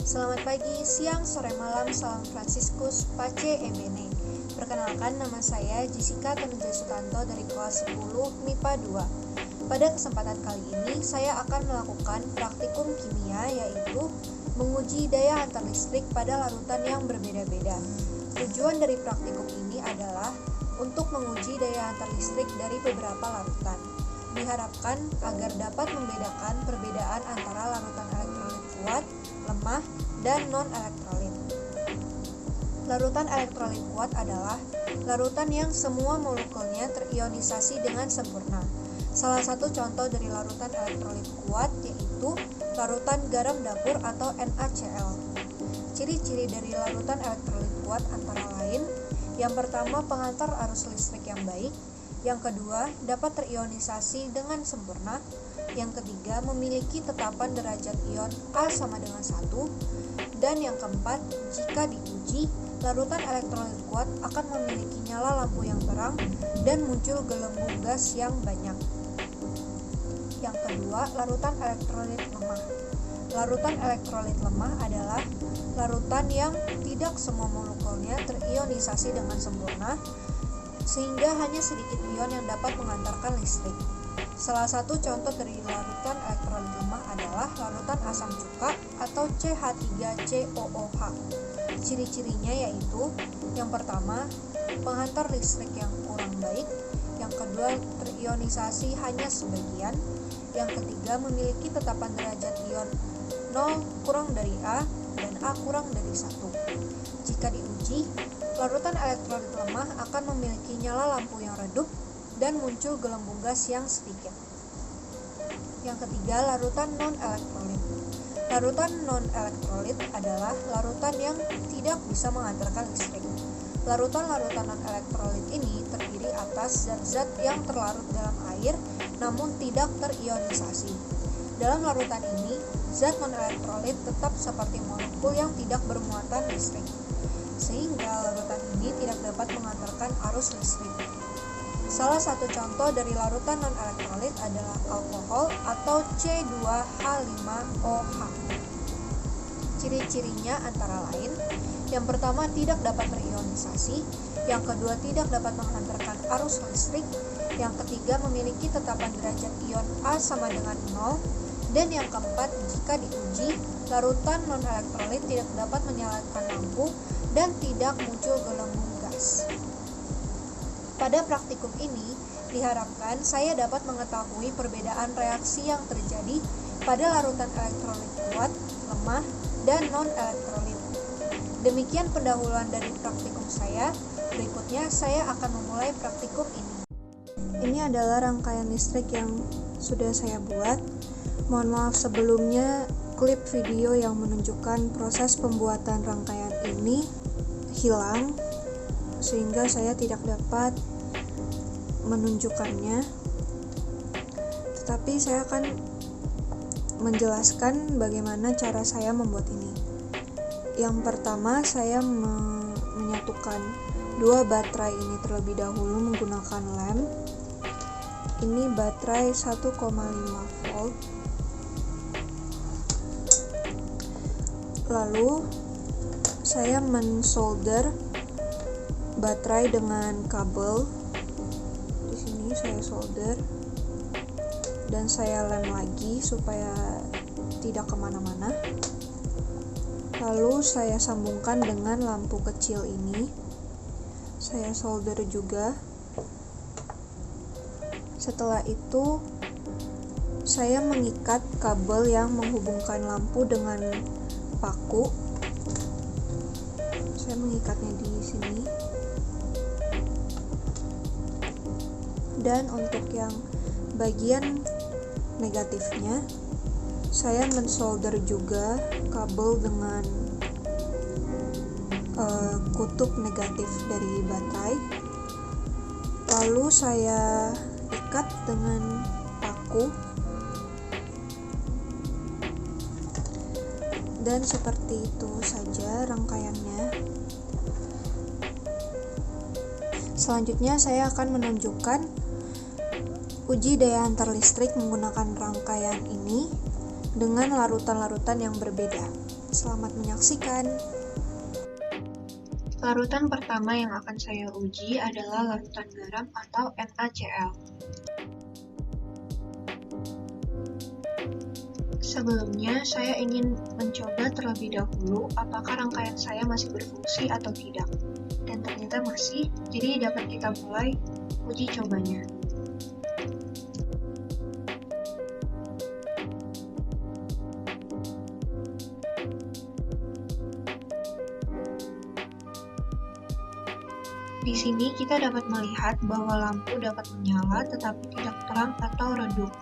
Selamat pagi, siang, sore, malam, salam Fransiskus, Pace Ebene. Perkenalkan, nama saya Jessica Tanuja Sutanto dari kelas 10 MIPA 2. Pada kesempatan kali ini, saya akan melakukan praktikum kimia, yaitu menguji daya antar listrik pada larutan yang berbeda-beda. Tujuan dari praktikum ini adalah untuk menguji daya antar listrik dari beberapa larutan. Diharapkan agar dapat membedakan perbedaan antara larutan elektrolit kuat, lemah, dan non-elektrolit. Larutan elektrolit kuat adalah larutan yang semua molekulnya terionisasi dengan sempurna. Salah satu contoh dari larutan elektrolit kuat yaitu larutan garam dapur atau NaCl. Ciri-ciri dari larutan elektrolit kuat antara lain: yang pertama, penghantar arus listrik yang baik; yang kedua, dapat terionisasi dengan sempurna; yang ketiga, memiliki tetapan derajat ion A sama dengan 1; dan yang keempat, jika diuji, larutan elektrolit kuat akan memiliki nyala lampu yang terang dan muncul gelembung gas yang banyak. Yang kedua, larutan elektrolit lemah. Larutan elektrolit lemah adalah larutan yang tidak semua molekulnya terionisasi dengan sempurna, sehingga hanya sedikit ion yang dapat mengantarkan listrik. Salah satu contoh dari larutan elektrolit lemah adalah larutan asam cuka atau CH3COOH. Ciri-cirinya yaitu: yang pertama, penghantar listrik yang kurang baik; yang kedua, terionisasi hanya sebagian; yang ketiga, memiliki tetapan derajat ion 0 kurang dari A dan A kurang dari 1. Jika diuji, larutan elektrolit lemah akan memiliki nyala lampu yang redup dan muncul gelembung gas yang sedikit. Yang ketiga, larutan non-elektrolit. Larutan non-elektrolit adalah larutan yang tidak bisa mengantarkan listrik. Larutan-larutan non-elektrolit ini terdiri atas zat-zat yang terlarut dalam air namun tidak terionisasi. Dalam larutan ini, zat non-elektrolit tetap seperti molekul yang tidak bermuatan listrik, sehingga larutan ini tidak dapat mengantarkan arus listrik. Salah satu contoh dari larutan non-elektrolit adalah alkohol atau C2H5OH. Ciri-cirinya antara lain: yang pertama, tidak dapat terionisasi; yang kedua, tidak dapat mengantarkan arus listrik; yang ketiga, memiliki tetapan derajat ion A sama dengan 0; dan yang keempat, jika diuji, larutan non-elektrolit tidak dapat menyalakan lampu dan tidak muncul gelembung gas. Pada praktikum ini, diharapkan saya dapat mengetahui perbedaan reaksi yang terjadi pada larutan elektrolit kuat, lemah, dan non-elektrolit. Demikian pendahuluan dari praktikum saya. Berikutnya saya akan memulai praktikum ini. Ini adalah rangkaian listrik yang sudah saya buat. Mohon maaf sebelumnya, klip video yang menunjukkan proses pembuatan rangkaian ini hilang, sehingga saya tidak dapat menunjukkannya. Tetapi saya akan menjelaskan bagaimana cara saya membuat ini. Yang pertama, saya menyatukan dua baterai ini terlebih dahulu menggunakan lem. Ini baterai 1,5 volt. Lalu saya mensolder baterai dengan kabel. Di sini saya solder dan saya lem lagi supaya tidak kemana-mana. Lalu saya sambungkan dengan lampu kecil ini. Saya solder juga. Setelah itu, saya mengikat kabel yang menghubungkan lampu dengan paku. Saya mengikatnya di sini. Dan untuk yang bagian negatifnya, saya mensolder juga kabel dengan kutub negatif dari baterai. Lalu saya ikat dengan paku. Dan seperti itu saja rangkaiannya. Selanjutnya saya akan menunjukkan uji daya antar listrik menggunakan rangkaian ini dengan larutan-larutan yang berbeda. Selamat menyaksikan. Larutan pertama yang akan saya uji adalah larutan garam atau NaCl. Sebelumnya, saya ingin mencoba terlebih dahulu apakah rangkaian saya masih berfungsi atau tidak. Dan ternyata masih, jadi dapat kita mulai uji cobanya. Di sini kita dapat melihat bahwa lampu dapat menyala tetapi tidak terang atau redup.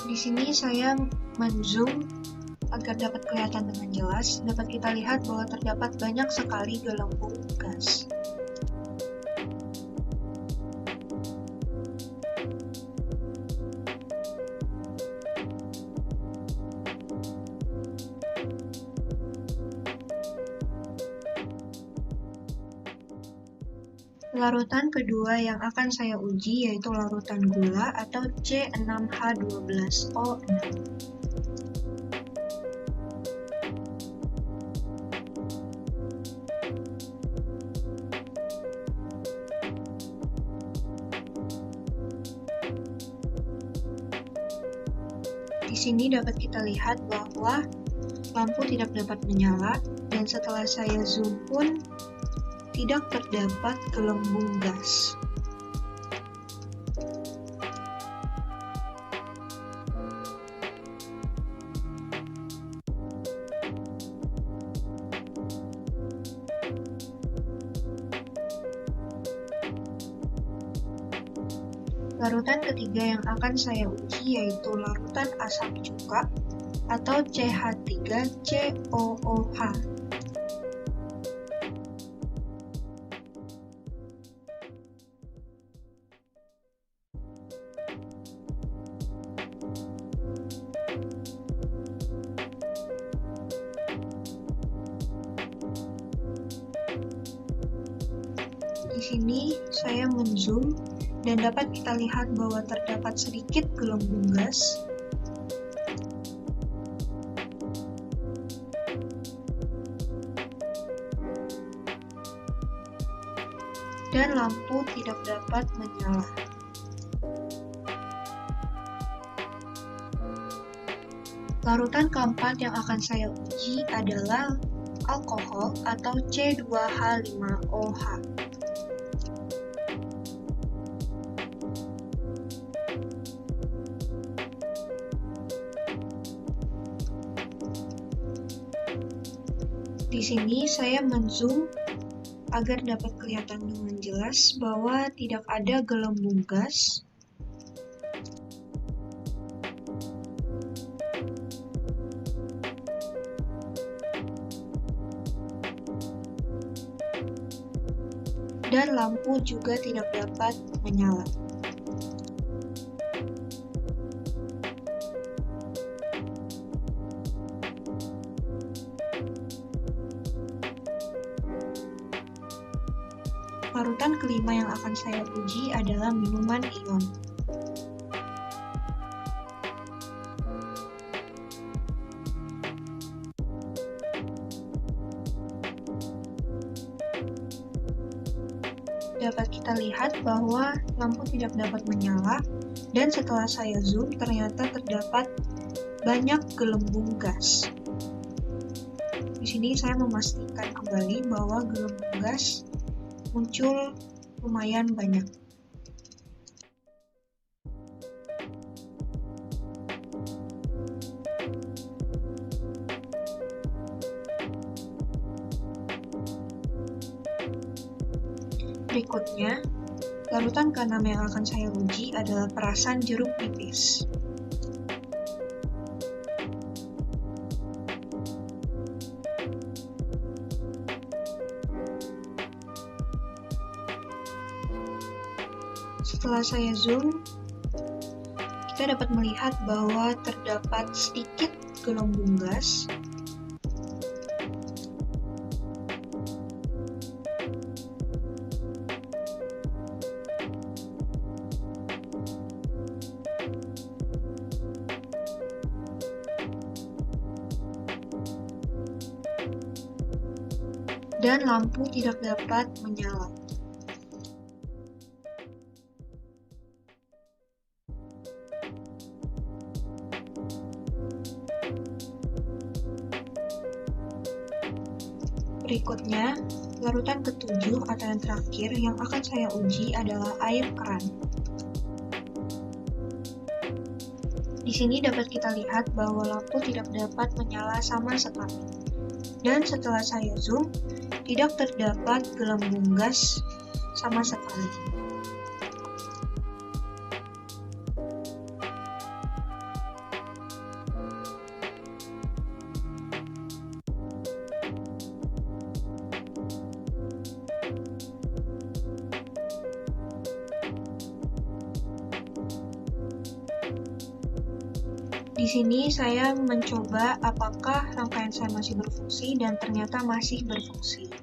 Di sini saya men-zoom agar dapat kelihatan dengan jelas. Dapat kita lihat bahwa terdapat banyak sekali gelembung gas. Larutan kedua yang akan saya uji yaitu larutan gula atau C6H12O6. Di sini dapat kita lihat bahwa lampu tidak dapat menyala dan setelah saya zoom pun tidak terdapat gelembung gas. Larutan ketiga yang akan saya uji yaitu larutan asam cuka atau CH3COOH. Di sini saya men-zoom dan dapat kita lihat bahwa terdapat sedikit gelembung gas. Dan lampu tidak dapat menyala. Larutan keempat yang akan saya uji adalah alkohol atau C2H5OH. Di sini saya men-zoom agar dapat kelihatan dengan jelas bahwa tidak ada gelembung gas. Dan lampu juga tidak dapat menyala. Larutan kelima yang akan saya uji adalah minuman ion. Dapat kita lihat bahwa lampu tidak dapat menyala dan setelah saya zoom ternyata terdapat banyak gelembung gas. Di sini saya memastikan kembali bahwa gelembung gas muncul lumayan banyak. Berikutnya, larutan keenam yang akan saya uji adalah perasan jeruk nipis. Setelah saya zoom, kita dapat melihat bahwa terdapat sedikit gelembung gas. dan lampu tidak dapat menyala. Berikutnya, larutan ketujuh atau yang terakhir yang akan saya uji adalah air keran. Di sini dapat kita lihat bahwa lampu tidak dapat menyala sama sekali. Dan setelah saya zoom, tidak terdapat gelembung gas sama sekali. Di sini saya mencoba apakah rangkaian saya masih berfungsi dan ternyata masih berfungsi.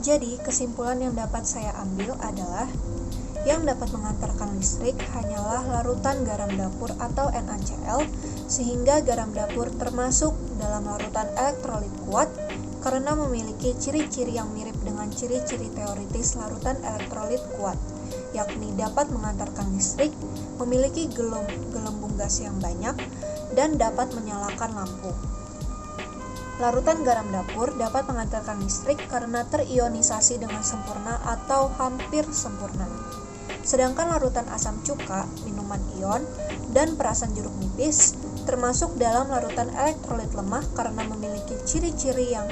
Jadi, kesimpulan yang dapat saya ambil adalah yang dapat mengantarkan listrik hanyalah larutan garam dapur atau NaCl, sehingga garam dapur termasuk dalam larutan elektrolit kuat karena memiliki ciri-ciri yang mirip dengan ciri-ciri teoritis larutan elektrolit kuat, yakni dapat mengantarkan listrik, memiliki gelembung gas yang banyak, dan dapat menyalakan lampu. Larutan garam dapur dapat mengantarkan listrik karena terionisasi dengan sempurna atau hampir sempurna. Sedangkan larutan asam cuka, minuman ion, dan perasan jeruk nipis termasuk dalam larutan elektrolit lemah karena memiliki ciri-ciri yang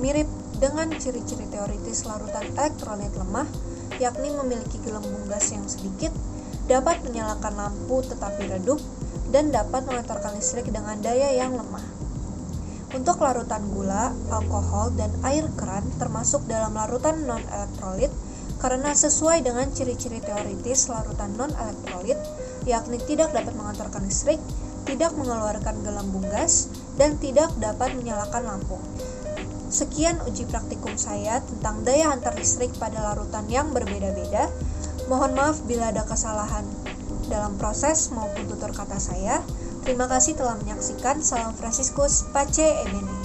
mirip dengan ciri-ciri teoritis larutan elektrolit lemah, yakni memiliki gelembung gas yang sedikit, dapat menyalakan lampu tetapi redup, dan dapat mengantarkan listrik dengan daya yang lemah. Untuk larutan gula, alkohol, dan air keran termasuk dalam larutan non-elektrolit karena sesuai dengan ciri-ciri teoritis larutan non-elektrolit, yakni tidak dapat mengantarkan listrik, tidak mengeluarkan gelembung gas, dan tidak dapat menyalakan lampu. Sekian uji praktikum saya tentang daya hantar listrik pada larutan yang berbeda-beda. Mohon maaf bila ada kesalahan dalam proses maupun tutur kata saya. Terima kasih telah menyaksikan. Salam Fransiskus Pace Ebene.